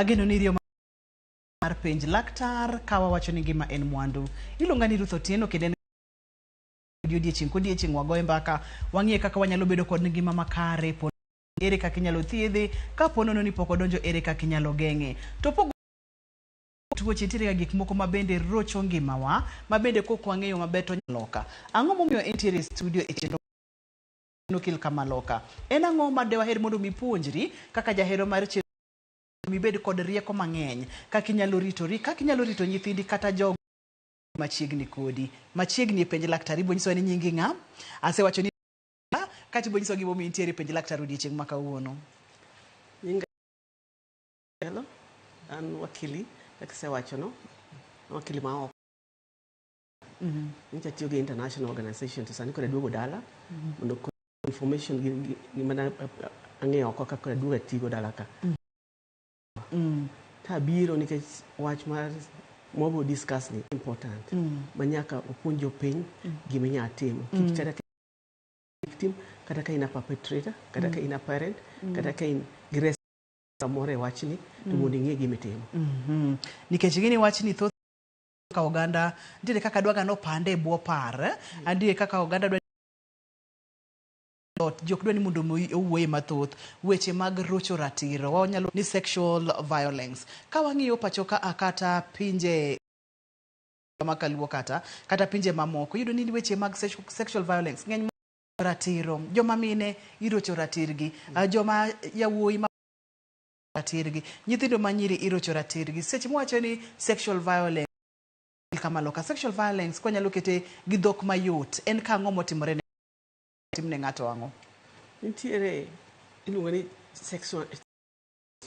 Ageno ni rio mar penj laktar kawa wacho ni ngima en mwandu. Iluonga ni Ruth Otieno kendo odiochieng' wagoye mbaka wang'ie kaka wanyalo bedo kod ngima makare, ere kaka inyalo thiedhe, ka ponono ni pok odonjo ere kaka inyalo geng'e. To pogo tuoche nitiere gik moko mabende rocho ngimawa, mabende kok wang'eyo maber to loka. Ang'o momiyo entiere studio e chenro nokil kamaloka? En ang'o ma dewaher mondo mipuonjri kaka jahero mar chenro mibed kod rieko mang'eny, kaka inyalo ritori, kaka inyalo rito nyithindi kata jogo machiegni kodi. Machiegni e penj laktar, ibo nyiso ni nyingi ng'a? Asewacho ni kati ibo nyiso gimomiyo intiere penj laktar odiochieng' ma kawuono. Nyinga hello, an wakili kaka sewacho no, wakili ma oko. Ncha tiyo gi international organization to sani kore duogo dala mondo information gi mana ang'eyo oko kaka duogo tigo dala ka. Ta biro nikech wach mar mobo discuss ni important. Manyaka opuonjo piny gima inya timo. Kik tada victim, kata ka ina perpetrator, kata ka ina parent, kata ka in gires samore wachni to mondo ing'e gima itimo. Nikech gini wachni thoth ka oganda nitiere kaka dwaga no pande e bwo par, andie kaka oganda dwa jok dwa ni mondo owuoye mathoth weche mag rocho ratiro, wanyalo ni sexual violence. Ka wang'iyo pacho ka akata pinje makaluo kata pinje mamoko, yudo ni weche mag sexual violence ng'eny ratiro, joma mine irocho ratirgi, joma yawuoyi ma ratirgi, nyithindo manyiri irocho ratirgi. Seche mwacho ni sexual violence kamaloka, sexual violence kwa nyalo kete gi dhok mayot, en ka ang'o motimore ne timne ng'ato ang'o? Nitiere iluongo ni sexual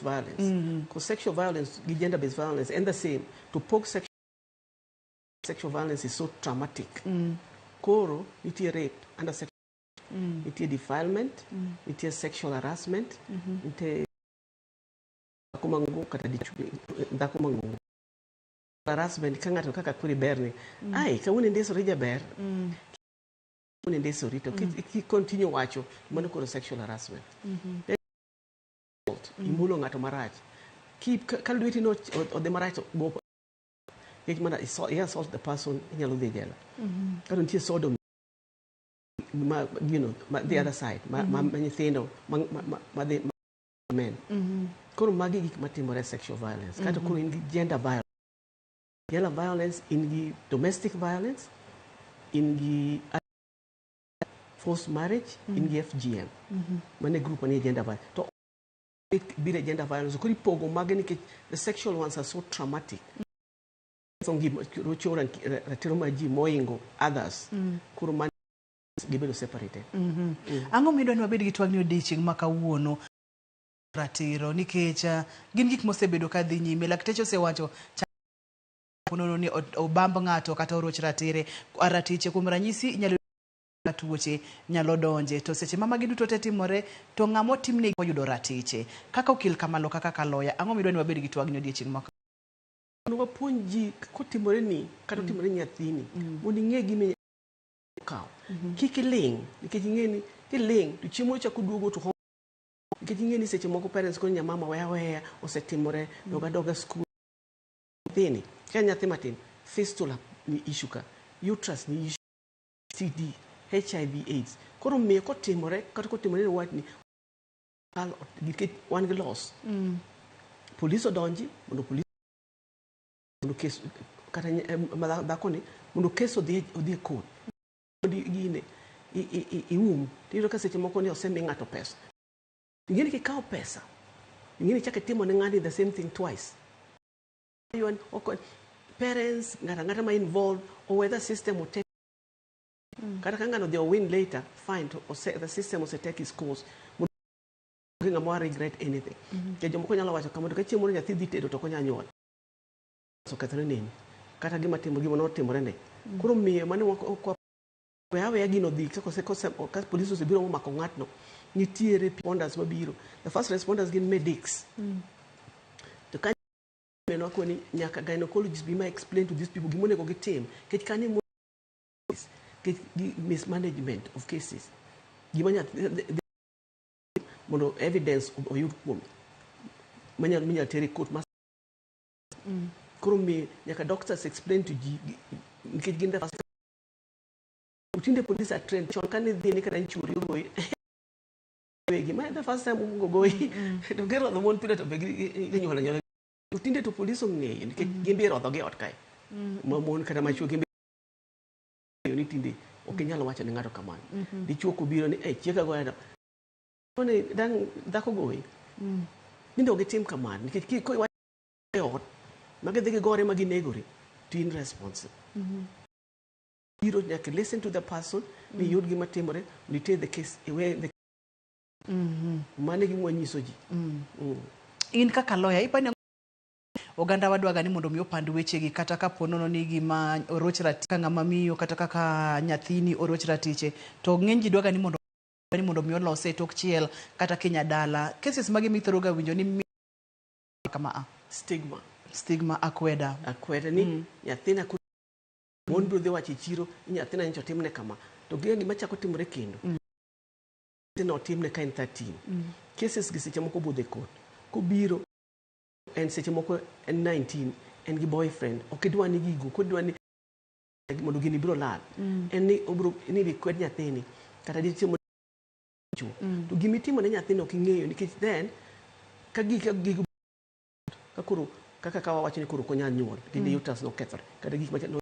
violence. Because sexual violence gi gender based violence and the same. To poke sexual violence is so traumatic. Koro nitiere rape under sexual nitiere defilement, nitiere sexual harassment, nitiere kumangu kata dhako mangu. Harassment ka ng'ato kaka kuri berni. Ai, kawuono ndesori jaber. Kawuono ndesori to continue wacho mano koro sexual harassment. Imulo ng'ato marach. Ka lweti no odhi marach go kech mana assault the person inyalo dhi jela. Karo nitie sodomy the other side ma nyithindo ma the men. Koro magi gik matimore sexual violence. Kata koro in gi gender violence. Gender violence in gi domestic violence, in gi forced marriage, in gi FGM. Mane group mane gender violence. To bire gender violence kuri pogo magi ni the sexual ones are so traumatic. Songi rocho ratiro ma ji moingo others. Kuro man gibedo separated. Ang'o midwa ni wabed gi twagni odiochieng' ma kawuono ratiro, nikech gin gik mosebedo ka dhi nyime. Lakteche osewacho ponono ni obamb ng'ato kata oroch ratire ratiche, kuom ranyisi inyalo tuoche nyalo donje, to seche ma magi duto te timore to ng'amo timne oyudo ratiche. Kaka okil kamalo kaka lawyer, ang'o midwa ni wabed gi twagni odiochieng' ma kawuono wapuonji kotimore ni kata timore nyathini mondo ing'e gima kaw. Kik iling, nikech ing'e ni kiling to chiemo chako duogo to nikech ing'e ni seche moko parents ko nyamama weya osetimore doga school. Thini ka nyathi matin fistula ni issue ka, uterus ni issue, STD, HIV, AIDS. Koro miyo kotimore kata kotimore watni wan gi loss. Police odonji mondo police mondo kes kata dhako ni mondo kes odhi e court. Gine tiro ka seche moko ni osemi ng'ato pesa. Ing'eni kikawo pesa, ing'eni chake timo ne ng'ani the same thing twice. Parents ng'ata ma involved or whether system will take kata ka ng'ano they'll win later, fine, the system will take his course. Ng'ama mo regret anything. Ke jomoko nyalo wacho kamano ka chiemo nyathi dhi tedo to konya nyuol. So kethre nini kata gima notimore ne. Koro miyo mane weya gino dhi ka police osebiro momako ng'atno, nitiere responders mabiro. The first responders gin medics. To ka meno ko ni nyaka gynecologists be ma explain to these people gimonego gitim kech kani mismanagement of cases. Gimanya mondo evidence oyud kuome. minyal tere court mas koro mi nyaka doctors explain to ji nikech gin the first utinde police are trained chon kan dhi ni kada churi goyi wegi ma the first time go goyi to gero the mon pile to be nyola nyola utinde to police ong'eyo nikech gin bi rodho gi ot kae ma mon kada ma chuo gin ni tinde ok nyalo wacho ni ng'ato kamano dichuo ko biro ni chieka go eno oni dan dhako goyi ninde ok tim kamano nikech ko ot mage dhigi gore magi negore to in responsible you don't listen to the person ni yud gima timore ni take the case away the mane gi mwanyiso ji in kaka lawyer ipani oganda wadwaga ni mondo mi opand weche gi kata ka ponono ni gima oroch ratich ng'ama miyo kata kaka nyathini oroch ratiche to ng'eny ji dwaga ni mondo mi olose tok chiel kata Kenya dala cases mage mithoroga winjo ni kama stigma akweda ni nyathina mon bro de wachi chiro nyathina nyocha timne kama to gege gima chako timore kendo no timne kain 13 cases gi seche moko budhe court ko biro en seche moko en 19 en gi boyfriend ok dwa ni gigo ko dwa ni mondo gini biro lal en ni obro ni bi kwed nyathini kata di timo to gimi timo ne nyathino ok ng'eyo nikech then ka gigo kakuru kaka kawa wacho ni kuru konya nyuol gini uterus no kethore kata gik machalo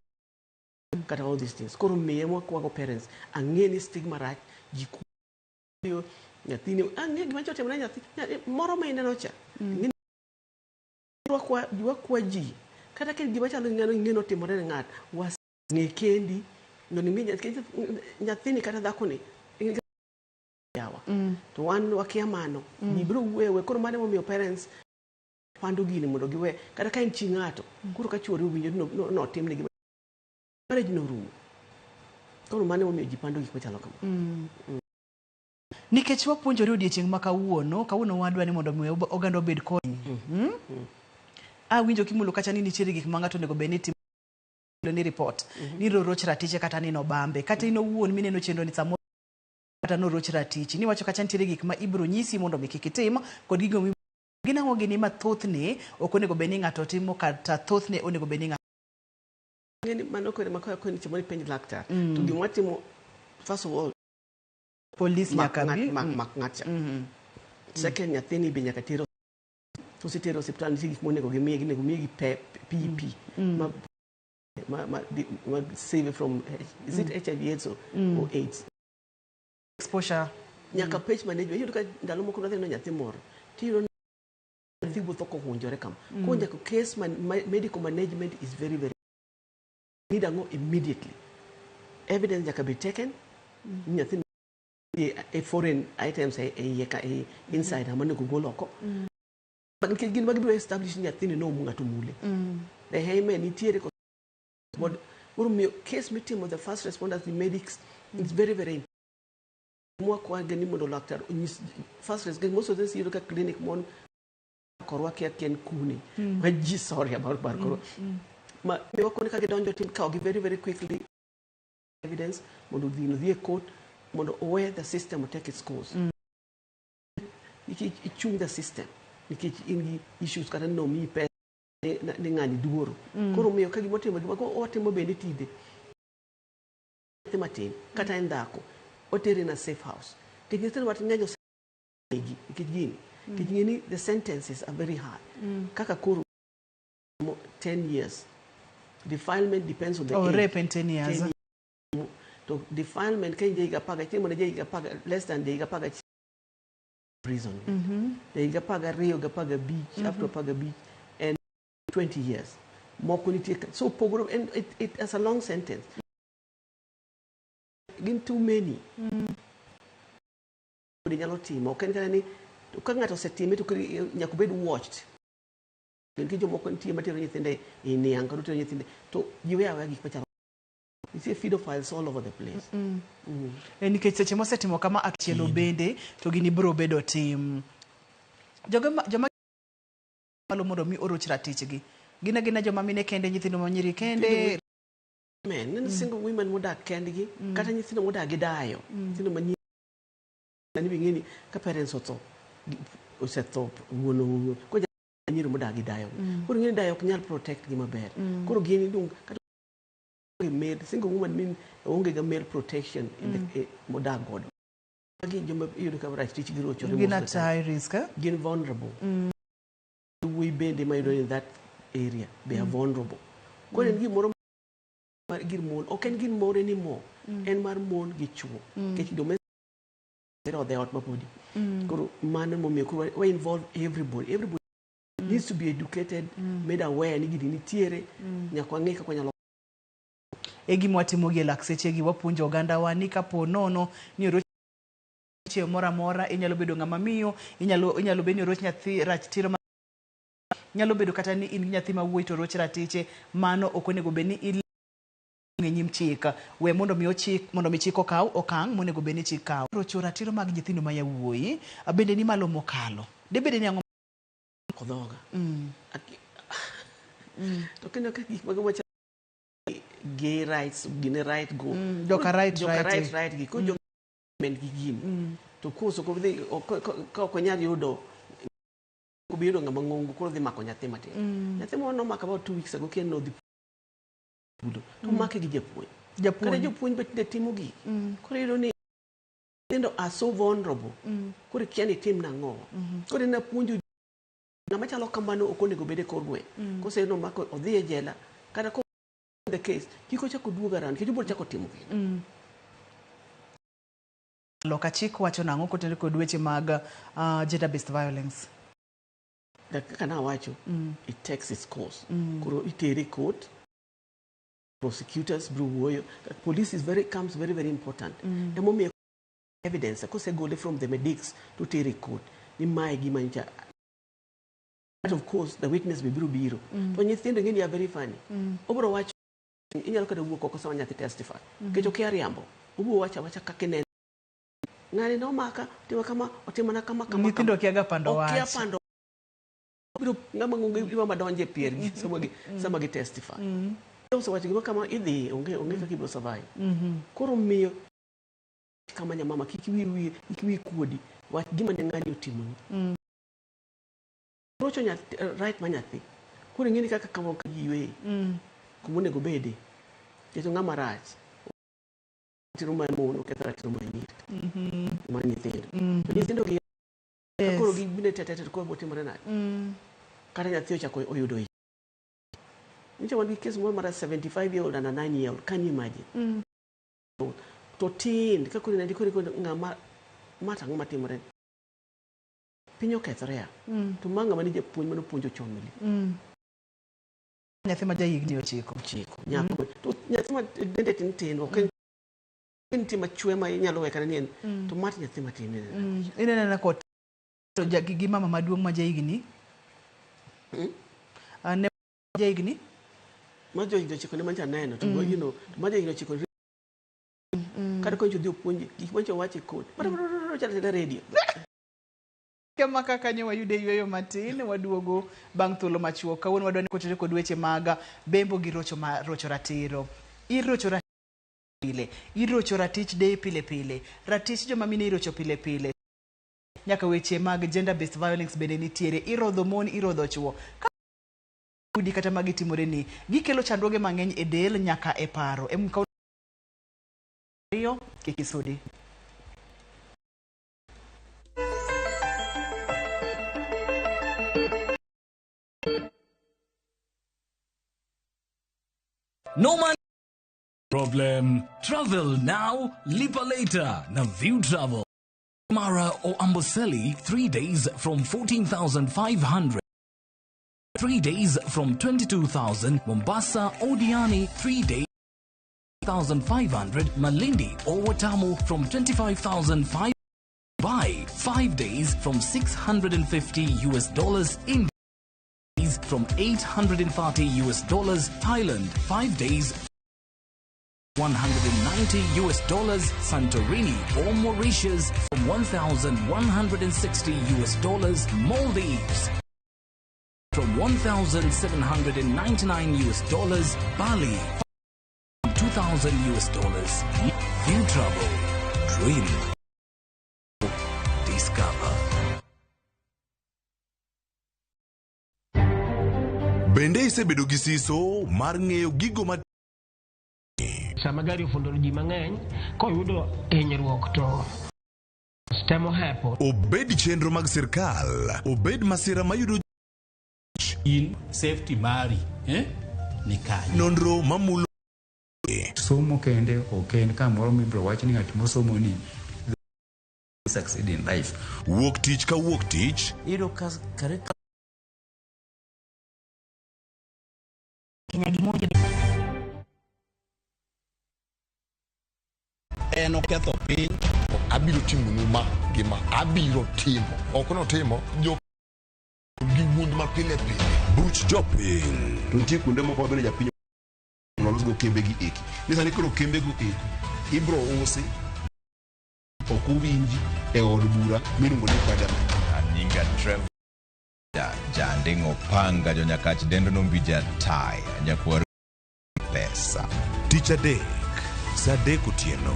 kata all these things koro miye mwa parents ang'e ni stigma rach jiku nyathini ang'e gima chote mna nyathi moro ma ineno cha kwa ji kata ke gima chalo ng'eno timore ne ng'at was ng'e kendi no ni nyathini kata dhako ni yawa to wan wakia mano gibro wewe koro mane momiyo parents pando gini mondo giwe kata ka en chi ng'ato koro ka chuori winjo no timne gima marriage no rumo koro mane momiyo ji pando gik machalo kama nikech wapuonjore odiochieng' ma kawuono wadwa ni mondo mi oganda obed kony winjo kimulo kacha ni nitiere gik ma ng'ato nego bed ni timo ni report ni roroch ratiche kata ni no bambe kata ino wuon mineno chendo ni samo kata no roch ratichi ni wacho kacha nitiere gik ma ibro nyisi mondo mi kik itim kod gigo ginawo gini mathoth ne ok onego bed ni ng'ato timo kata thoth ne onego bed ni ng'ato ngeni mano ko makao ko ni chimo ni penj laktar to gima timo first of all police nyaka bi ng'acha second nyathini bi nyaka tero to sitero hospital ni gik monego gimiye PEP ma save from is it HIV AIDS or AIDS exposure nyaka page management yudo ka ndalo moko no nyathi moro tiro thibu to ko hunjore kam ko nyaka case medical management is very very need to go immediately evidence nyaka be taken nyathi a foreign items inside amane go loko but gin magi bro establish nyathini no munga to mule the heyme ni tiere ko but case meeting with the first responders the medics it's very very important mo kwa gani mondo doctor first responders most of this you look at clinic mon korwa ke ken kuni ma ji sorry about barkoro ma me wakoni ka gedonjo tin ka very very quickly evidence mondo the court mondo aware the system will take its course you chung the system nikech in issues kata no mi pe ni ng'ani duoro koro miyo ka gimo timo gima ko otimo bende tide matin kata en dhako otere na safe house kijitero wat nyajo segi kijini kijini the sentences are very hard kaka koro 10 years defilement depends on the age rape in 10 years to defilement kan je gapaga timo na je gapaga less than je gapaga prison je gapaga rio gapaga beach after gapaga beach and 20 years more quality so pogoro and it as a long sentence gin too many odi nyalo timo kan ni ka ng'ato setime to nyakubed watched ngi jomo kon tie matero nyithinde ini anga rutero nyithinde to jiwe awa gik machalo you see pedophiles all over the place nikech seche mosetimo kama achielo bende to gini bro bedo tim joma malo mondo mi oroch ratichgi gina joma mine kende nyithindo manyiri kende men single women modak kendgi kata nyithindo modak gidayo nyithindo manyiri ni bingeni ka parents osetho wuono ko nyiro modagi dayo. Koro ngini dayo ok nyal protect gi maber. Koro gini dung kata male single woman mean onge ga male protection in the modag godo. Agi joma yudo ka right teach gi rocho gin at high risk. Gin vulnerable. We bend them in that area. They are vulnerable. Koro en gimoro gir mon ok en gir mon anymore. En mar mon gi chuo. Kech domestic or the out mapodi. Koro man mo me koro we involve everybody. Everybody needs to be educated, made aware ni gidi nitiere nyakwa ng'eka kwa nyalo egi mwatimo gi lakseche gi wapunjo oganda wa ni kapo nono ni rocho mora mora inyalo bedo ng'ama miyo inyalo bedo roch nyathi ratiro nyalo bedo kata ni in nyathi ma wuoyi to roch ratiche mano okonego be ni ng'enyim chika we mondo mi chik okaw okang monego be ni chik kaw rocho ratiro mag nyithindo ma yawuoyi abende ni malo mokalo debede ni ang'o kodhoga to kendo ka gik mago macha gay rights gine right go joka right gi ko jo men gi gin to koso ko dhi ko nyar yudo ko biro ngama ngongo ko dhi mako nyathi matin nyathi mo no maka about 2 weeks ago ken no dhi budo to make gi japuonj kada japuonj bet timo gi ko yudo ni tendo are so vulnerable ko kiani tim na ngo ko na puonjo ngama chalo kambano okonego bede korwe ko se no mako odhi e jela kada ko the case kiko chako duoga ran kijubo chako timo loka chik wacho nango kotende kod weche mag gender based violence da kana wacho it takes its course kuro itere court prosecutors bruwoyo police comes very very important emo me evidence ko se gole from the medics to tere court ni mai gi mancha. But of course the witness be biro to nyithindo ngeni are very funny obro wacho inyalo kada wuok oko sama nyathi testify kecho ke ariambo ubo wacha kakene ngani no maka tima kama otimana kama nyithindo kiaga pando wacha okia pando biro ngama ngonge iwa madonje pier gi sama gi testify so wacho gima kama idhi onge ka kibro survive koro miyo kama nyamama kikiwi kuodi wach gima ne ngani otimo rocho nyathi right manyathi koro ngeni kaka kama yiwe kumune go bede keto ngama rach tiro ma mono ke tiro ma nyiri ma nyithindo nyithindo gi koro gi bine tete ko botimore na kata nyathi ochako oyudo ich nicho wandi case mo mara 75 year old and a 9 year old can you imagine to tin ka kuri ndi kuri ngama mata ngama timore pinyo kethrea to manga mani je puonj mano puonjo chomeli nyathi ma jahigni 9 nyako to nyathi ma dende tin ok inti machwe ma inyalo wekana ni to mat nyathi matin inena na kot to gi mama maduong' ma jahigni ne jahigni ma jahigni 9 ne mancha neno to you know ma jahigni 9 kada ko jodi puonj gik mancha wache kod chala radio kama kaka nyo wayude yweyo matin waduogo bang' thuolo machuok kawuono wadwani kotere kod weche mag Bembo gi rocho ratiro irocho ratich de pile ratich joma mine irocho pile nyaka weche mag gender based violence bende nitiere irodho mon irodho chuo udi kata magi timore ni gikelo chandruoge mang'eny e del nyaka e paro rio kikisudi no man problem. Travel now, lipa later. Na View Travel. Mara or Amboseli, 3 days from 14,500. 3 days from 22,000. Mombasa or Diani, 3 days 1,500. Malindi or Watamu from 25,500. Dubai, 5 days from $650 in from $840 Thailand, 5 days $190 Santorini or Mauritius from $1,160 Maldives from $1,799 Bali $2,000 View Travel Dream Discover. Bende isebedo gi siso mar ng'eyo gigo ma sama gari ofundoro ji mang'eny koyudo hinyruok to stemo hepo. Obed chenro mag sirkal, obed masira mayudo in safety mari ni kanye. Nonro mamulo somo kende oken kamoro mibro wach ni ng'at mosomo ni succeed in life. Wuok tich ka wuok tich Iro kare en oketho piny. Abiro timo numa gima abiro timo ok no timo jo gi wund ma pile pile. buch jopiny. To nitie kuonde moko bende japiny nolos go kembe gi eki. Nisani koro kembe go eki ibro usi ok uwinji e od bura miluongo ni Prevalence. Anyinga Trevor Jandingo panga jo nyakach dendo no mbija tai nyakwar pesa. Tich adek saa 3 otieno.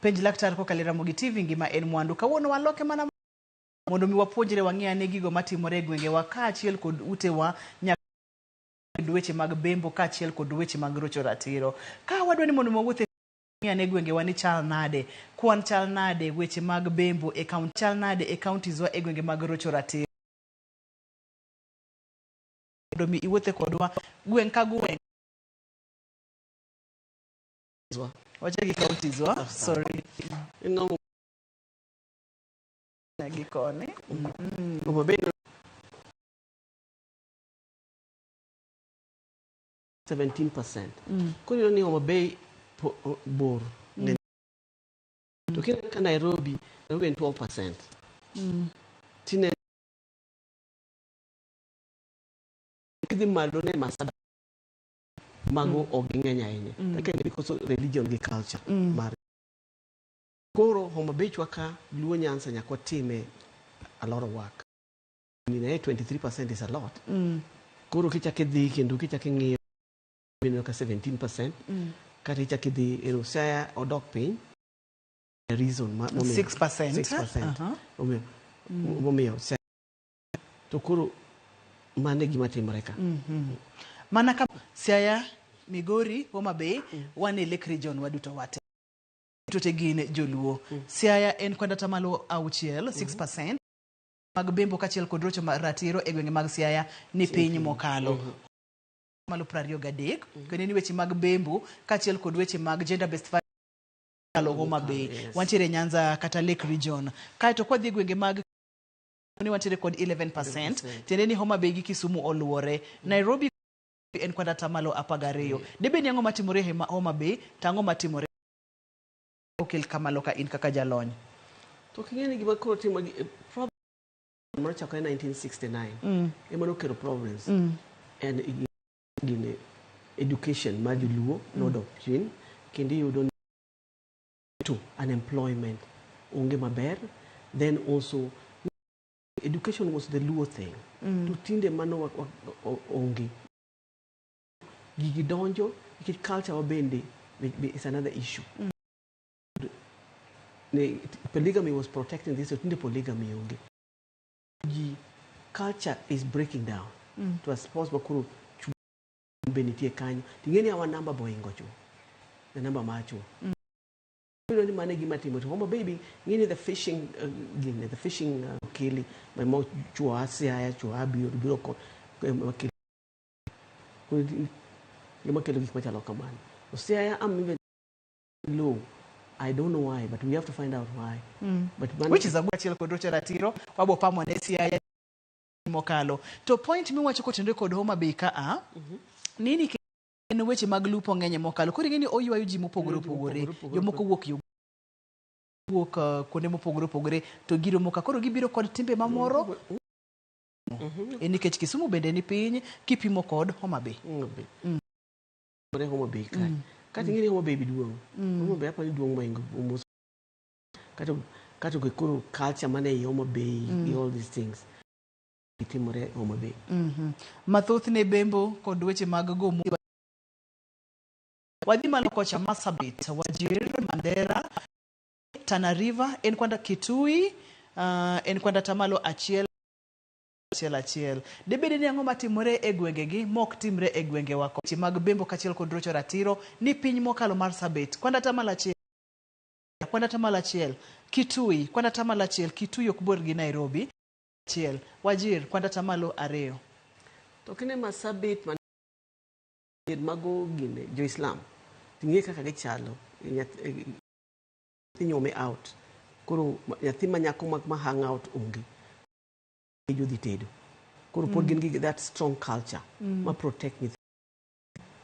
Penj laktar kokalo RamogiTV ngima en mwandu. Kawuono waloke mana mondo mi wapuonjre wang'e ane gigo matimore e gwengewa kaachiel kod utewa dweche mag Bembo kaachiel kod dweche mag rocho ratiro. Ka wadwa ni mondo wawuothe ane gwengewa ni chal nade, kwan chal nade, weche mag Bembo e kaunti chal nade e counties wa e gwenge mag rocho ratiro. Mondo mi iwuothe kodwa gweng ka gweng. Wacha gi counties wa, sorry. Nagikone. Homabay 17%. Kung yun ni Homabay bor. To kina Nairobi 12%. Tine kidi malo ne masada mago ogingenya yenye. Because of religion and culture. Koro Homabay chwaka Luo Nyanza nyakwa time a lot of work. 23% is a lot. Koro kichake dhi kendo kichake ng'iyo bino ka 17%. Kata kichake dhi Erosaya odok piny. Reason 6%. Momiyo to koro mane gima timore ka. Mana ka Siaya, Migori, Homabay, wan e Lake region waduto wate. Tote gine joluo. Siaya en kwenda tamalo auchiel 6%. Mag Bembo kachiel kod rocho ratiro e gwenge mag Siaya ni piny mokalo. Malo 23. Kendo ni weche mag Bembo kachiel kod weche mag gender based violence kalo Homabay. Wantiere Nyanza kata Lake region. Kaito kwa dhi gwenge mag ni wantiere kod 11%. Tende ni Homabay gi Kisumu oluore. Nairobi en kwenda tamalo 12. Debe ni ango matimore Homabay, tango matimore okel kamalo ka in kaka jalony. To kingeni gima koro timo problem mar chakore 1969. Ema nokelo problems. And in education ma joluo no dok chien kendo yudo to unemployment onge maber. Then also education was the Luo thing. To tinde mano onge gigi donjo ikit culture wabende is another issue. Polygamy was protecting this, so tinde polygamy onge. Culture is breaking down. To a suppose bakuru benitie kanyo. Tingeni awa number boingo chu. The number macho. Ni mane gima timo to Homabay ngini the fishing the fishing kili my mo chua Siaya chua biro ko makili. Gima kelo gik machalo kamano. Siaya am even low. I don't know why, but we have to find out why. But which is a good chiel kod rocho ratiro wabo pamwa ne Siaya mokalo. To point mi wacho kotende kod Homabay ka nini en weche mag lupo ng'enye mokalo. Koro ng'eni oywayo ji mopogore opogore. Jomoko wuok kuonde mopogore opogore to giro moka koro gibiro kod timbe mamoro. Nikech Kisumu bende ni piny kipimo kod Homabay. Homabay ka. Kati ngini Homabay biduong. Homabay apa ni duong moingo almost. Kato koro culture mane Homabay all these things. Itimore Homabay. Mathoth ne Bembo kod weche mag gomo wadhi malo kocha Marsabit, Wajir, Mandera, Tana River, en kwanda Kitui, en kwanda tamalo achiel. Debede ni ang'o matimore e gwengegi mok timre e gwenge wako. Mag Bembo kachiel kod rocho ratiro ni piny mokalo Marsabit. Kwanda tamalo achiel. Kitui, kwanda tamalo achiel. Kitui ok bor gi Nairobi. Achiel. Wajir, kwanda tamalo 2. To kine Marsabit mago gine jo Islam. Ting'e kaka gichalo. Nyome out. Koro nyathi manyako ma hang out onge. Jodhi tedo. Koro pod gin gi that strong culture ma protect me.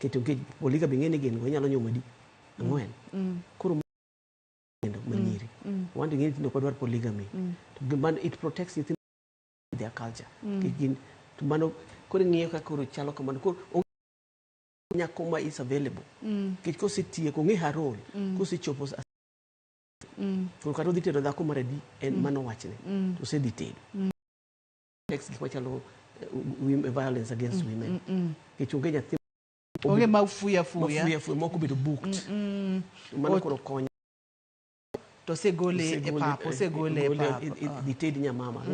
Keto poliga bingene gen go nyalo nyomo di. Ang'wen. Koro manyiri. Wanda ngeni tindo kwadwar polygamy. To it protects you their culture. Kigin to mano koro ng'iyo ka koro chalo kamano koro nyako ma is available. Kich ko sitie ko ngi harol ko si chopo koro kado ditedo dhako maradi en mano wachne. To se ditedo. Violence against women. Kichunge nyathi onge mafuya moko bedo booked. Mano koro konya. To se gole e papo. Ditedo nyamama.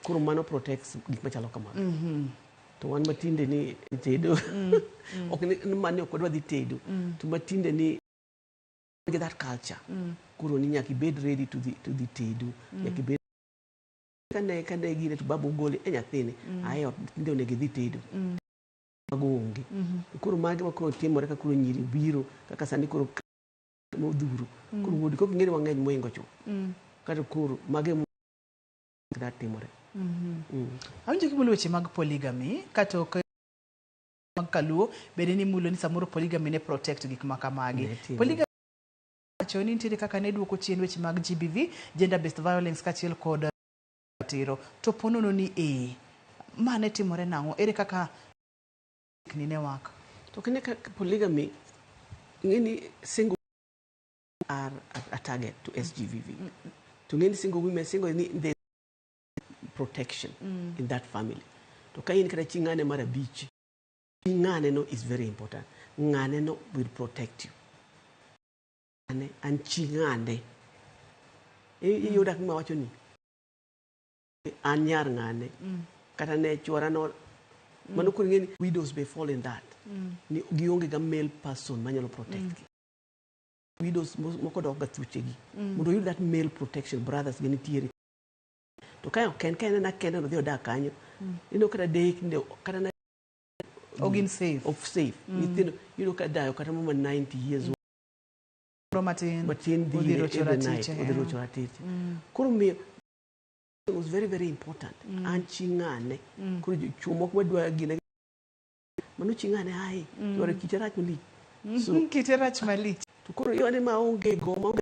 Koro mano protects gik machalo kamano. To wan matinde ni tedo. Ok ni mani ok dwa dhi tedo. To matinde ni get that culture. Koro ni nyaki bed ready to the tedo. Nyaki bed kane gine to babu gole e nyathini ayo tinde onege dhi tedo magonge koro mage ma koro timore ka koro nyiri biro kaka sani koro modhuro koro wodi ko ngere wang'eny moingo cho kata koro mage da timore awinjo kimulo weche mag polygamy kata mag kaluo bede ni mulo ni samoro polygamy ne protect gik makamagi polygamy choni nitiere kaka ne duoko chien weche mag GBV gender based violence kachiel kod ratiro to ponono ni mane timore nang'o ere kaka nine waka to kine polygamy ngeni single are a target to SGVV to ngeni single women single ni the protection in that family to kain kada chingane mara beach chingane no is very important ngane no will protect you ane an chingane yoda kuma wacho ni anyar ngane kata ne chwara no mano ko ngeni widows may fall in that ni gionge ga male person manyalo protect widows moko dog ga thuchegi mondo yud that male protection brothers geni tiere to kayo ken na kendo no dak kanyo ino kata dek ndo kata na ogin safe of safe nitino yudo ka dayo kata mama 90 years Martin the rocho ratiro koro mi it was very very important anchingane kuro chumo ko dwa gine manu chingane ai dware kiterach mali so kiterach mali to kuro yone ma onge go ma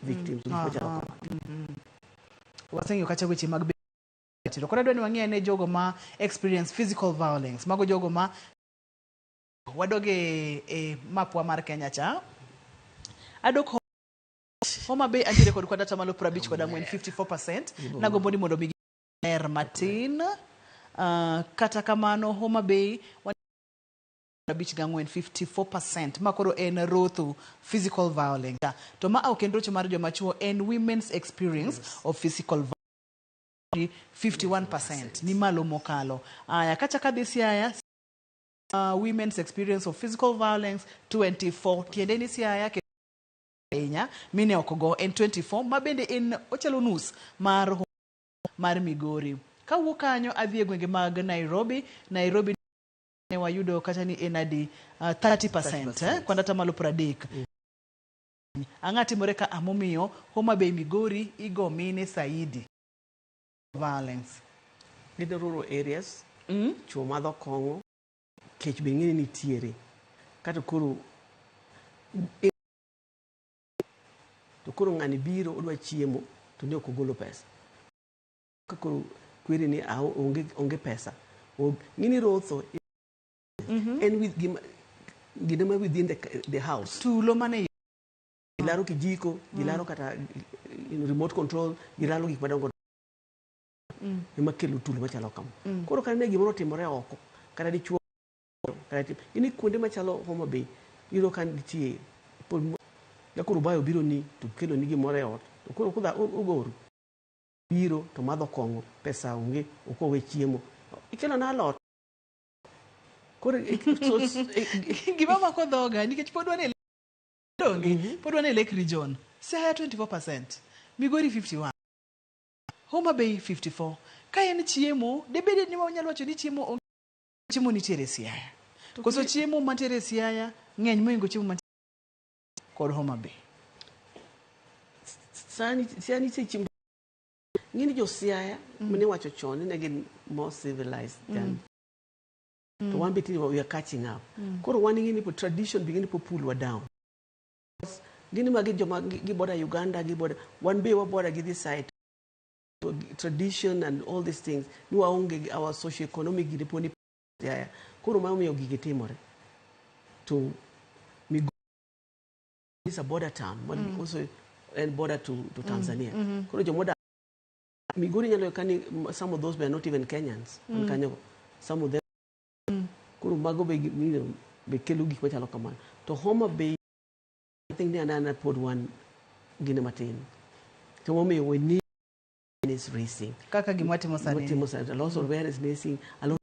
victims wasenyo kacha weche mag ratiro kora dwani wang'e ne jogo ma experience physical violence mago jogo ma wadoge mapwa mar Kenya cha adok Homa Bay ajire kod kwada tamalo 50 kod 54% na gombo ni mondo bigi Martin kata kamano Homa Bay 54% makoro en rotho physical violence to ma okendrocho mar joma chuo en women's experience of physical violence 51% ni malo mokalo aya kacha kadhisi aya women's experience of physical violence 24 tiende ni siaya ke Kenya mine okogo en 24 mabende en ochalo nus mar Migori kawuok kanyo adhi e gwenge mag Nairobi ne wayudo kata ni enadi 30% kwanda tamalo 30 ang'ati more ka amomiyo Homa Bay Migori igo mine saidi violence in the rural areas chuo madho kongo kech be ng'eni nitiere kata koro to koro ng'ani biro odwa chiemo to ne ok ogolo pesa koro kweri ni onge pesa ng'ini rotho and with gidema within the house tulo mane gilaro kijiko gilaro kata remote control gilaro gik madongo ema kelo tulo machalo kama koro kana ne gimoro timore oko kata dichuo ini kuonde machalo Homa Bay iro kan gitie yakuru bayo biro ni to kelo ni gimore ot to koro kuda ugoru biro to madho kongo pesa onge okowe chiemo ikelo na lot koro gimama ko dhoga nikech podwane donge podwane Lake Region Siaya 24%, Migori 51, Homa Bay 54. Kayen chiemo debede ni wanyalo wacho ni chiemo nitiere Siaya. Koso chiemo mantiere Siaya ngeny moingo chiemo mantiere kod Homa Bay. Siaya se chiemo ngini jo Siaya mane wacho chon ne gin more civilized than to one bit we are catching up. Koro one ngini po tradition begin po pull down. Gini magi joma gi border Uganda gi border one bay wa border gi this side tradition and all these things ni waonge our socio-economic gi deponi Siaya. Koro mama yo gi gitimore to Migori is a border town but also and border to Tanzania. Koro jomoda Migori nyalo kani some of those were not even Kenyans kanyo some of them koro mago be kelo gik machalo kamano to Homa Bay I think they are not put one gine matin to mome we need is racing kaka gimwati mosani a lot of awareness racing a lot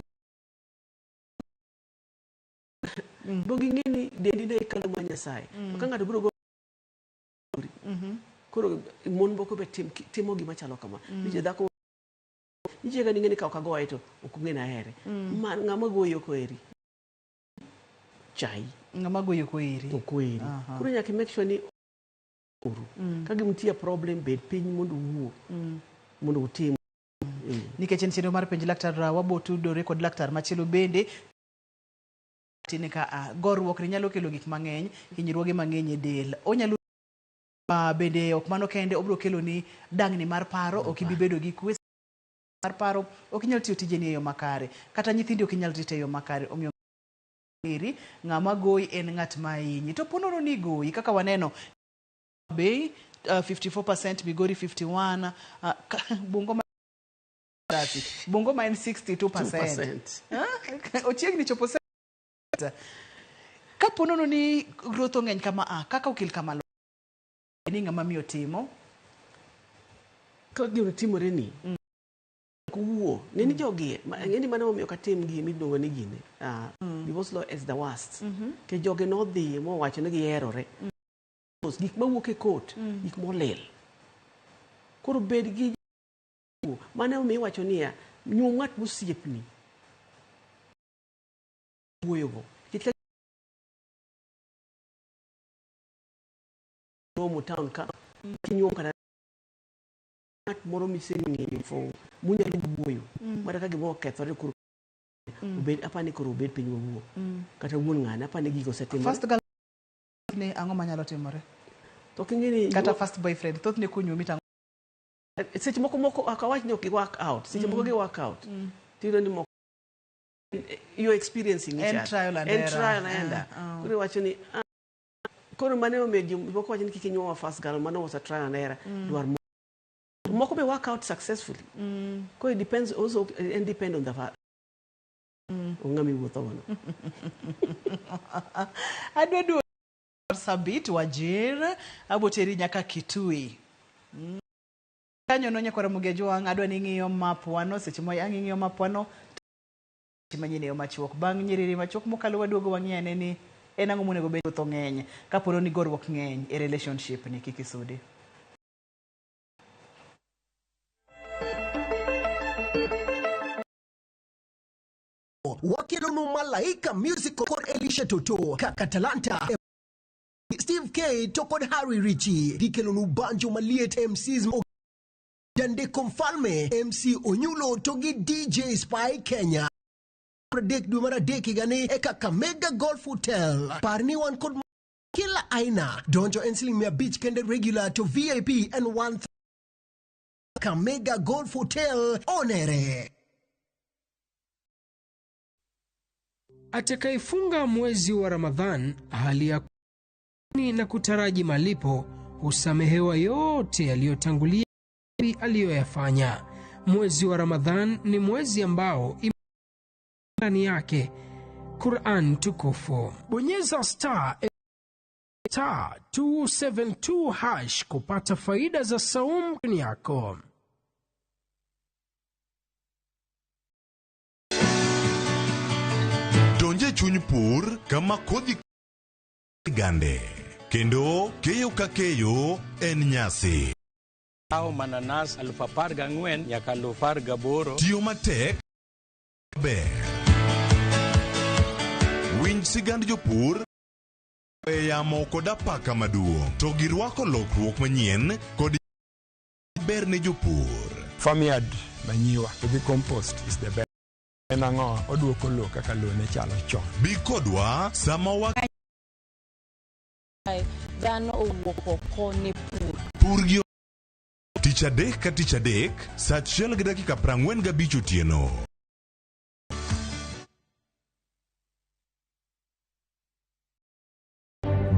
bogi ngini dendi de kala manya sai kanga to bro koro mon boko be timo gima chalo kama nije dako nije ga ngini ka go aito okungena here man ngama goyo ko eri chai ngama goyo ko eri to ko eri koro nyaka make sure ni kagi mtia problem bed piny mondo wuo mondo utim nikech chenro mar penj laktar wabotu do record laktar machielo bende tinika gorruok nyalo kelo gik mang'eny hinyruoge mang'eny e del onyalo bende ok mano kende obro kelo ni dangni mar paro ok ibi bedo gi kwe mar paro ok inyal tiyo tijeni e yo makare kata nyithindi ok inyal rito e yo makare omiyo iri ng'ama goyi en ng'at ma inyi to ponono ni goyi kaka waneno Bay 54%, Migori 51, Bungoma en 62%. Ochiegni chopo ka ponono ni growth ng'eny kama kaka okil kama ni ng'ama miyo timo ka gino timore ni kuwo nini jogi ngeni mane omiyo katim gi midongo ni gine divorce law is the worst ke jogi no dhi mo wacho ni gierore gik mawuok e court gik molel koro bed gi mane omiyo wacho ni nyuom ng'at mosiepni wuoyogo no town ka nyuom kana moro miseng'eyo fo munyalo wuoyo mara ka gimo kethore kuro bed apani kuro bed piny wuo kata wuon ng'ana apani gigo setimo first girl ne ang'o manyalo timore to kingeni kata first boyfriend thoth ne kunyo mitango seche moko akawach ni ok work out seche moko gi work out tiro ni moko you experiencing each trial and error kuro wacho ni kuro mane omeji moko wacho ni kikinyo first girl mane was a trial and error dwar moko be work out successfully so it depends also and depend on the ungami wuothono adwedu sabit wajir aboteri nyaka Kitui kanyo no nyakora mugejo wang adwa ni ng'iyo mapwano seche mo ang'iyo mapwano manyine yo machuok bang' nyiriri machuok mokalo waduogo wang'iane ni en ang'o monego bed wuotho ng'eny kaporo ni gorruok ng'eny e relationship ni kikisudi wakilo no malaika musical kod Elisha Toto kaka talanta Steve K to kod Harry Richie gikelo no banjo maliet MCs Dande Komfalme MC Onyulo to gi DJ Spy Kenya predek du mara deki gani e kaka Mega Golf Hotel parni wan kod kila aina donjo Enslimia Beach kende regular to VIP and one ka Mega Golf Hotel onere. Atakayefunga mwezi wa Ramadhan hali ya na kutaraji malipo husamehewa yote yaliyotangulia aliyoyafanya. Mwezi wa Ramadhan ni mwezi ambao ndani yake Quran tukufu. Bonyeza star 272 hash kupata faida za saumu yako. Donje chuny pur kama kodhi gande. Kendo keyo ka keyo en nyasi. Ao mananas 14,000 nyaka 18,000. Tiyo matek ber. Winj sigand jopur e yamo kod apaka maduong'. To girwako lokruok manyien kod ber ne jopur. Farmyard manyiwa with compost is the best. Enango oduoko lo kaka lo ne chalo chon. Bi kodwa sama dhano owuok oko ne pur. Pur gi tich adek ka tich adek, saa 1:45 otieno.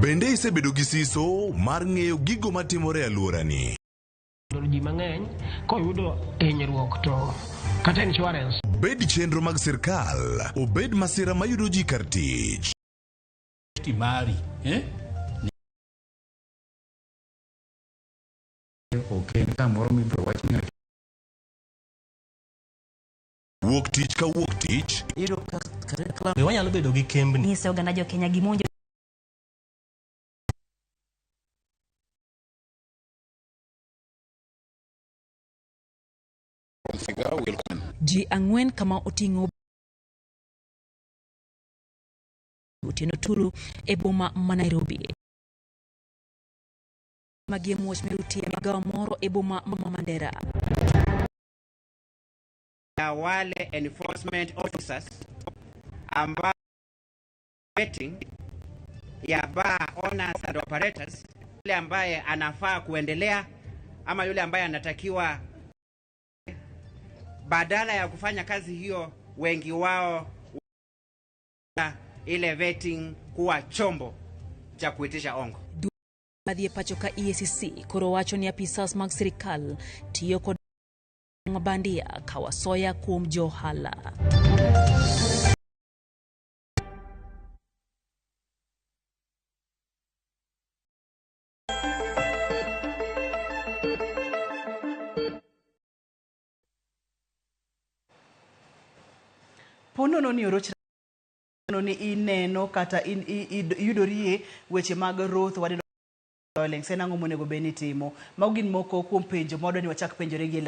Bende isebedo gi siso mar ng'eyo gigo matimore e alworani. Ji mang'eny koyudo hinyruok to kata insurance. Bed chenro mag sirkal, obed masira mayudo ji kar tich. Mari, Wuok tich ka wuok tich. Be wanyalo bedo gi kembni. Nyise oganda jo Kenya gimonjo. Ji ang'wen kama oting'o Otieno Turu e boma ma Nairobi. Magie muoch merutie magawa moro e boma ma Mandera. Wale enforcement officers ambao vetting ya bar owners and operators, yule ambaye anafaa kuendelea ama yule ambaye anatakiwa, badala ya kufanya kazi hiyo, wengi wao ile vetting kuwa chombo cha kuitisha ongo. Baadhi pacho ka EACC koro wacho ni apisas mag sirikal tiyo kod bandia kawasoya kuom johala. Pono ni oroch ni ineno kata yudorie weche mag roth wadendo Prevalence enango monego beni timo. Magin moko kuom penjo modo ni wachak penjore gi.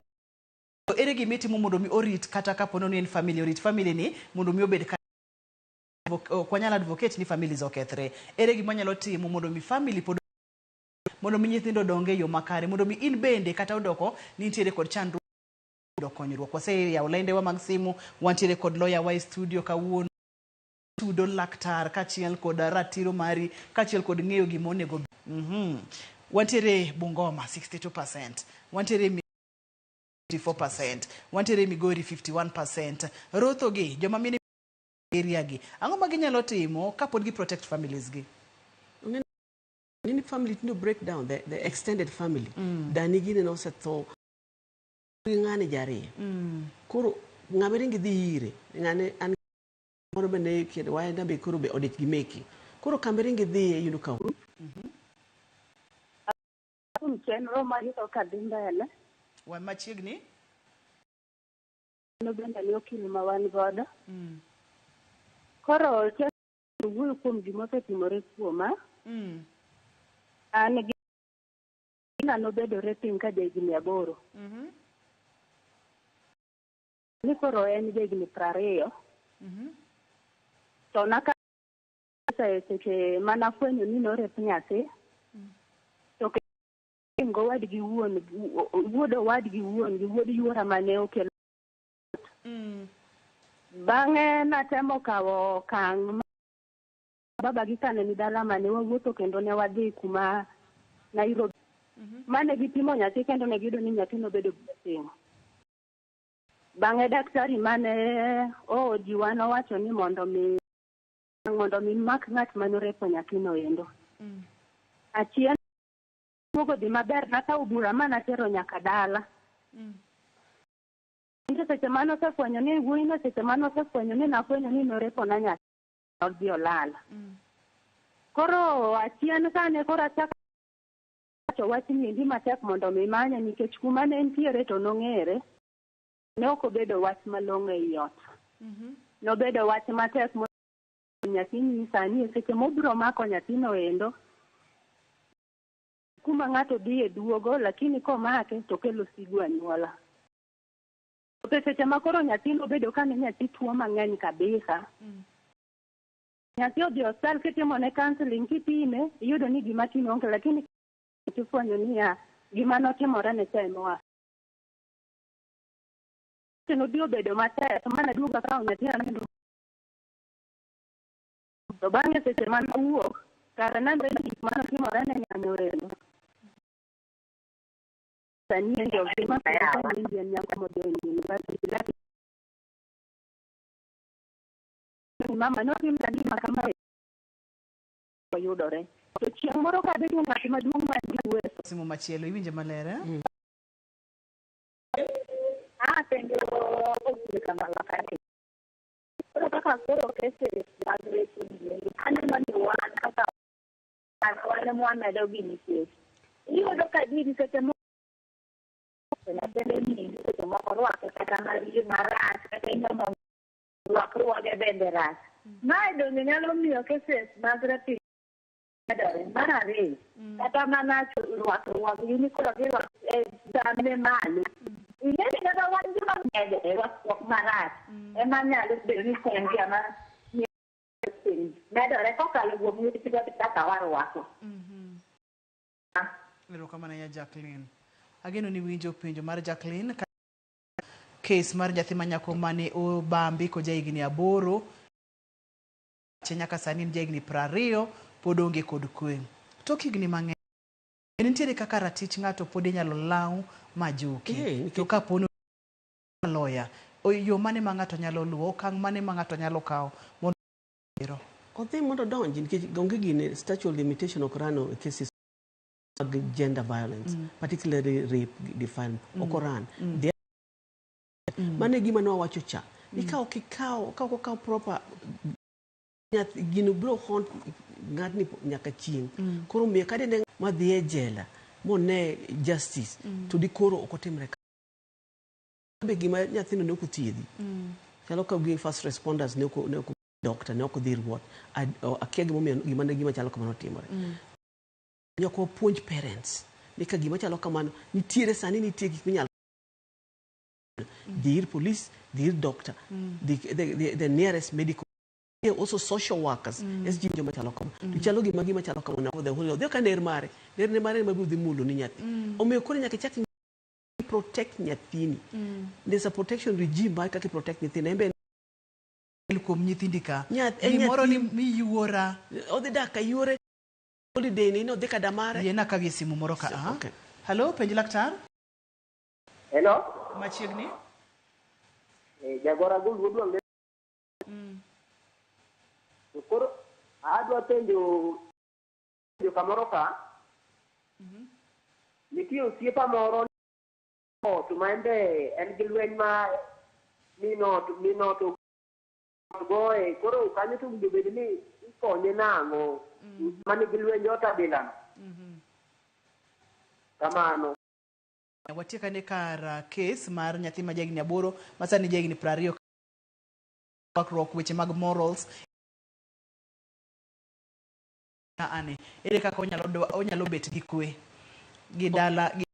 Ere gi mitimo mondo mi orit kata kapono ni en family orit family ni mondo mi obed kwanyala advocate ni families okethre. Ere gi manyalo timo mondo mi family pod mondo mi nyithindo donge yo makare mondo mi in bende kata odoko ni nitiere kod chandruok konyruok. Wase ya ulende wa mag simu wantiere kod lawyer wa studio kawuono tudo laktar kachiel kod ratiro mari kachiel kod ng'eyo gimonego. Wantiere Bungoma 62%, wantiere 54%, wantiere Migori 51%. Rotho gi joma mine area gi ang'o ma ginyalo timo kapod gi protect families gi? Any family to break down the extended family. Dani gine no setho ngane jare. Koro ng'ameringi dhire ngane an moro bende kid waenda be koro be odich gi meki. Koro kamberingi dhi yudo ka chenro ma ito kadinda ele wa machiegni no bende ni okil ma wan godo koro che wuoyo kuom gima osetimore kuoma an no bedo rating ka jegni 8 ni koro en jegni 20 to naka seche mana fwenyo ni no rep nyathi to ngo wadgi wuon wuodo wadgi wuon gi wuod yuora mane okel bang'e natemo kawo kang' baba gi kane ni dala mane wawuotho kendo ne wadhi kuma Nairobi mane gipimo nyathi kendo ne giyudo ni nyathi nobedo gi bang'e daktari mane jiwa nowacho ni mondo mi mak ng'at mane repo nyathino endo achiel mogo di maber nakawo bura mana tero nyaka dala seche mano sefwenyo ni wuoyino seche mano sefwenyo ni nafwenyo ni norepo na nyathi odhi olala. Koro achiel kane koro achako wach ni ndi matek mondo mi manya nikech kuma ne entiere to nong'ere. Ne ok obedo wach malong'o ei ot. Nobedo wach matek mondo nyathi nyisa ni seche mobiro mako nyathino endo kuma ng'ato dhi e duogo lakini komake to kelo sigu anyuola. Seche ma koro nyathino bedo ka ne nyathi tuo mang'eny kabisa. Nyathi odhi osiptal kitimone counseling kipime iyudo ni gima timo onge lakini ifwenyo niya gima notimore ne cha emoa. Nodhi obedo matek mana duoga ka nyathina nendo. To bang'e seche ma nowuok kare nande ni gik manotimore ne nyamoreno. Sani ndio gima kaya ndio nyako modeni basi mama no tim tani makama yudore to chieng' moro ka bedo ng'at maduong' ma diwe simu machielo iwinje malere penjo obuke kama lakati kaka koro kese bagre ni aneno ni wan kaka wale mwana dogi ni kesi hiyo doka dini sasa na tele ni sasa moro akata mari mara kata nyama wakruoge bende rach. Mae donge nyalo miyo keses mag ratiro medore. Mar ariyo, kata mana rwakruok gini koro girwako dame malo. Ing'eni kata wan joma medore rwakruok marach ema nyalo bedo ni kongi ama medore kokalo kuom weche kaka warwako. Erokamano ya Jacqueline. Ageno ni winjo penjo mar Jacqueline. Case mar nyathi manyako mane obambi ko jahigni 8 nyaka sani jahigni 20 pod onge kod kwe. Tok higni mang'eny nitiere kaka ratich ng'ato pod inyalo law majuki to kapono lawyer yo mane ma ng'ato nyalo luwo okang' mane ma ng'ato nyalo kawo mondo odhi mondo donji nikech onge gine statute of limitation okorano cases of gender violence particularly rape defilement okoran mane gima no wacho cha ikaw proper gino bro haunt ng'atni nyaka chieng' koro miye kade ne madhi e jela mone justice to di koro okotimre be gima nyathino ne okuthiedhi chalo ka gi first responders ne ok doctor ne ok dhir what akia gima chalo kamano timore nyako puonj parents ni ka gima chalo kamano nitiere sani nitie gik minyalo dear police, dear doctor, the nearest medical, also social workers. Es jinjo machalo kama. Dichalo gi magi machalo kama na the whole. Dio ka ner mare mabu dhi mulo ni nyathi. Omiyo koro nyaka chak protect nyathini. There's a protection regime by kaki protect nyathini. Embe kuom nyithindika. Gimoro ni miyuora. Odhi daka yuore. Holiday ni no deka damare. Yena kawie simu moro ka. Okay. Hello, penj laktar. Hello. Machiegni? Jagora gul wuduang. Koro adwa penjo kamoro ka. Nitie osiepa moro to mande en gi lweny ma mino to goe koro kanyo to winjo bed ni ikonye nang'o mani gi lweny ota bilano. Kamano. Watieka ne kar case mar nyathi ma jahigni 8 masani jahigni 20 rock weche mag morals ane ere kaka onyalo bet gi kwe gi dala gi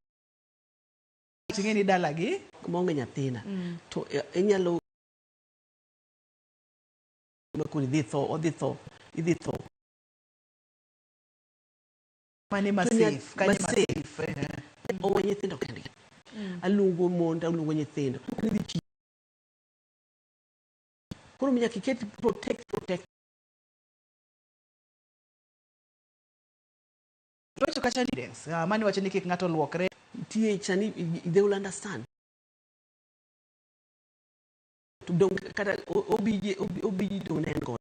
tingeni dala gi monge nyathina to inyalo makuni odhi tho mane safe kanye safe o nyithindo kendi alungo monda alungo nyithindo koro minya kiket protect rocho kacha evidence mani wacho ni kik ng'ato luokre tie chani they will understand to don't kada obiji to nengo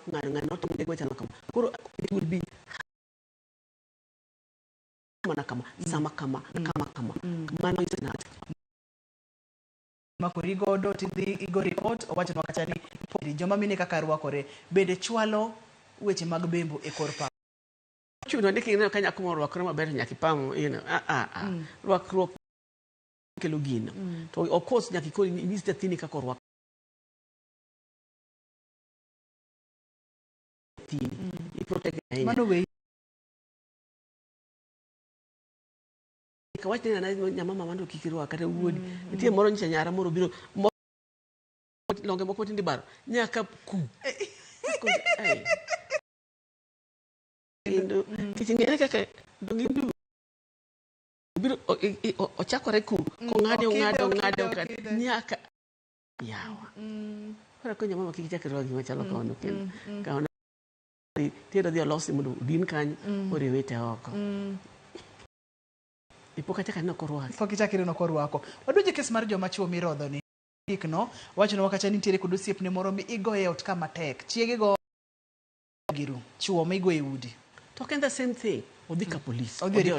ngana not to go chala kama koro it will be kama sama kama mano isn't makori godo tidhi igo report owacho wakacha ni joma mine kaka rwakore bende chwalo weche mag Bembo e kor pa. Chuno ni kineno ka nyako moro rwakore maber nyaka ipam rwakruok kelo gino. To of course nyaka ikoni nyis nyathini kaka orwako. Mano we kawach na nyamama mando kikirwa kata wuodi nitie moro nyicha nyara moro biro longe moko tindi baro nyaka ku indo kichingere kaka dongindu biro ochakore ku ko ngado nyaka yawa para ko nyamama kikichakirwa gima chalo kono kendo kaona tieda dia losi mudo din kanyo ore wete oko ipoka chaka no korwako ipoka chaka no korwako wadonje kes mar joma chuo mirodho ni ikno wacho no wakacha nitiere kod osiepne moro mi igoye ot kama tek chiege go giru chuo mi igoye udi to kenda same thing odhi ka police odhi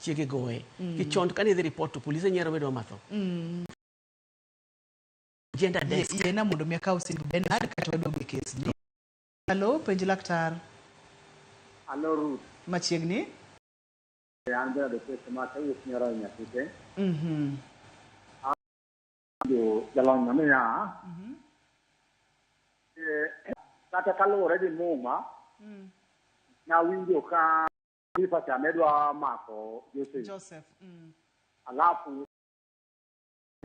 chiege goye kichond kani the report to police nyero bedo matho gender desk yena mondo mi akaw simu ben ad kata wadoge kes ni hello penj laktar hello Ruth machiegni Andrea de questo ma che io signora mia tutte io jalon na ya kata kalore di muma na window ka ifa cha medwa mako Joseph alafu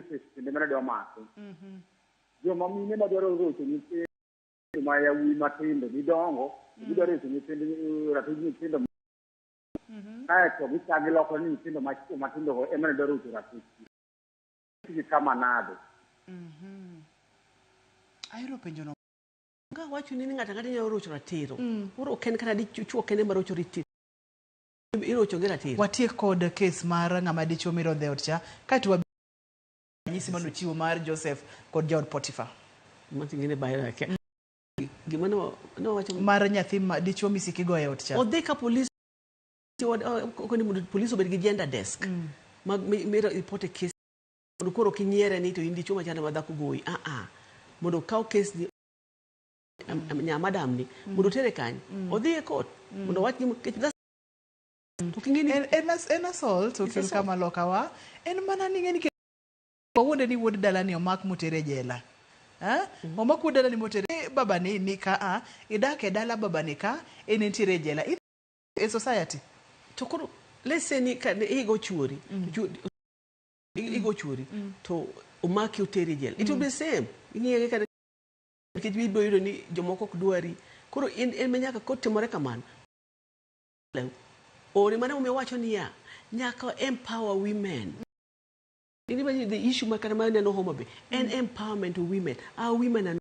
sisi ndemena do mako yo mami ne madoro rocho ni ma ya wi matindo bidongo bidore ni tindo ratiji tindo kaya to bitagi loko ni tindo matindo ko emene do rocho ratiji kama nado ayro penjo no nga wacho ni ngata ngati nyoro rocho ratiro oro ken kana di chuo ken ma rocho ratiro irocho ngira ratiro watiek kod kes mar ngama dichuo mirodhe ot cha kati nyisi mano chiwo mar Joseph kod Jaod Potiphar matingine bayra ke gimano no wacho mar nyathi dichuo misiki goye ot cha odhi ka police ko ni police obed gi gender desk mag mero report a case koro kinyiere ni to indi chuma chana madhako goyi mondo kaw case ni nya madam ni mondo tere kany odhi e court mondo wach ni to kingini en assault to kel kama lokawa en mana ni ngeni wuode ni wuod dala ni omak mutere jela omak wuod dala ni mutere baba ni ka idake dala baba ni ka enentiere jela e society to koro let's say ni ka igo chuori igo chuori to omaki utere jela it will be same ing'eye ka nikech bibo yudo ni jomoko ok dwari koro en menyaka kotimore kamano ori mana umewacho ni ya nyaka empower women. The issue makana mana no home be and empowerment of women. Our women and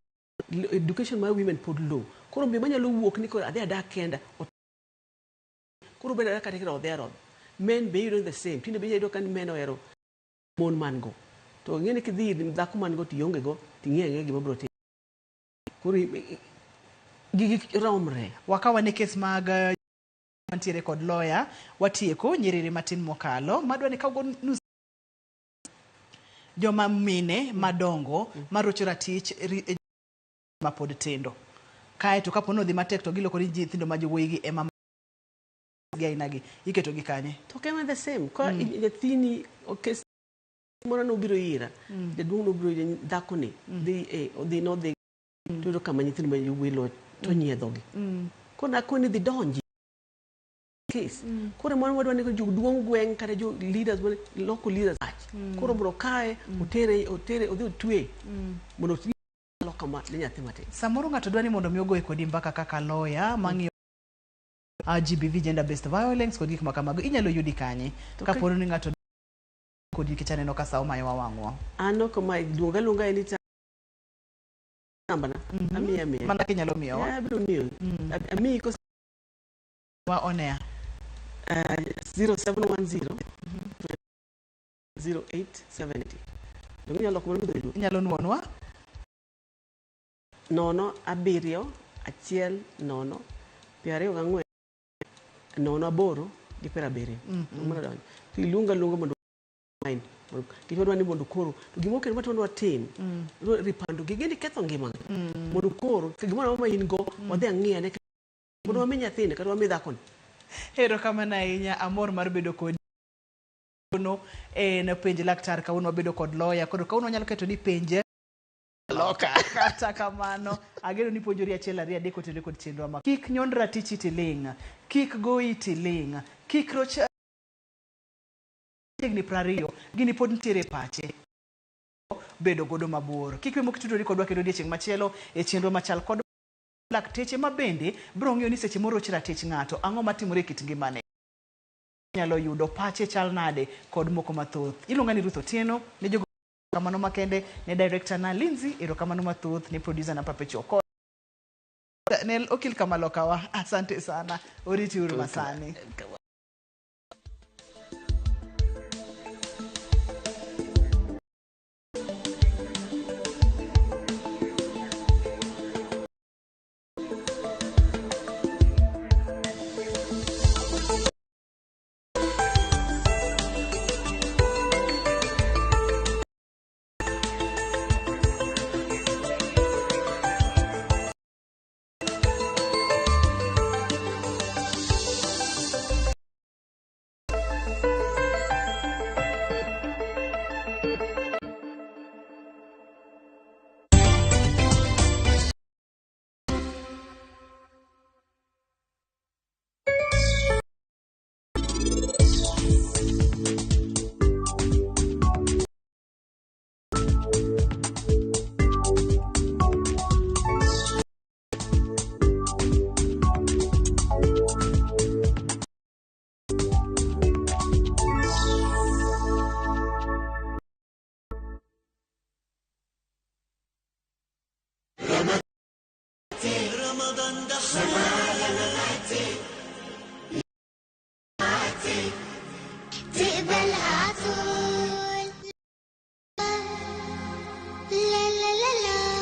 education my women put low. Koro be manya lo work ni ko ade ada kenda. Koro be da ka take there on. Men be doing the same. Tinde be do kan men ero mon man go. To ngene ki di da ko man go ti yonge go ti ngenge gi mabro te. Koro gigi romre. Wakawa ne kes mag mantiere kod lawyer watieko nyiriri matin mokalo madwa ni kago joma mine madongo marocho ratich mapod tindo kae to kapono dhi matek to giloko ni nyithindo ma jowuoyi ema gainagi iketo gi kanye to kema the same ko nyathini okes moro no biro ira jaduong no biro dhako ni dhi no dhi to kama nyithindo ma jowuoyi lo to nyiedhogi ko na ko ni dhi donji case koro mon wadwa ni duong gweng kata jo leaders local leaders koro bro kae otere odhi twe mondo loka ma nyathi mate samoro ngato dwani mondo mi ogoe kodi mbaka kaka lawyer mangi GBV gender based violence kodi kama kamago inyalo yudi kanye kapono ni ngato kodi kichane no kasao mayo wawangwa ano kama lunga eni ta nambana ami mana kinyalo miyo ya bro miyo ami ko wa onea 0710 0870 nyalo ko mo nyalo nuonwa nono abirio achiel nono piario gangwe nono aboro di per abiri mo don ti lunga mondo Gidwa ni mondo koro to gimo ken watwa tim ripando gigeni ketho ngima mondo koro gimoro ma in go odhi ang'iya ne mondo wami nyathine kata wami dhakoni. Ero kamano ahinya, amor mar bedo kod no na penj laktar kawuono wabedo kod lawyer koro kawuono wanyalo keto ni penje loka kata kamano ageno ni puonjori achiel ariyo adek otende kod chenro ma kik nyon ratichi tiling, kik goyi tiling, kik rocha tegni 20 gini pod ntiere pache bedo godo mabor. Kik we mokitudori kodwa kendo odiechieng' machielo e chenro machal kod lakteche ma bende bro ng'iyo ni seche moro roch ratich ng'ato ang'o matimore kit ngimane, nyalo yudo pache chal nade kod moko mathoth. Iluonga ni Ruth Otieno, ne jogo kamano makende, ne director na Lindsay, ero kamano mathoth, ne producer na Pape Choko. Ne okil Kamalokawa, asante sana, oriti uru masani. Ramadan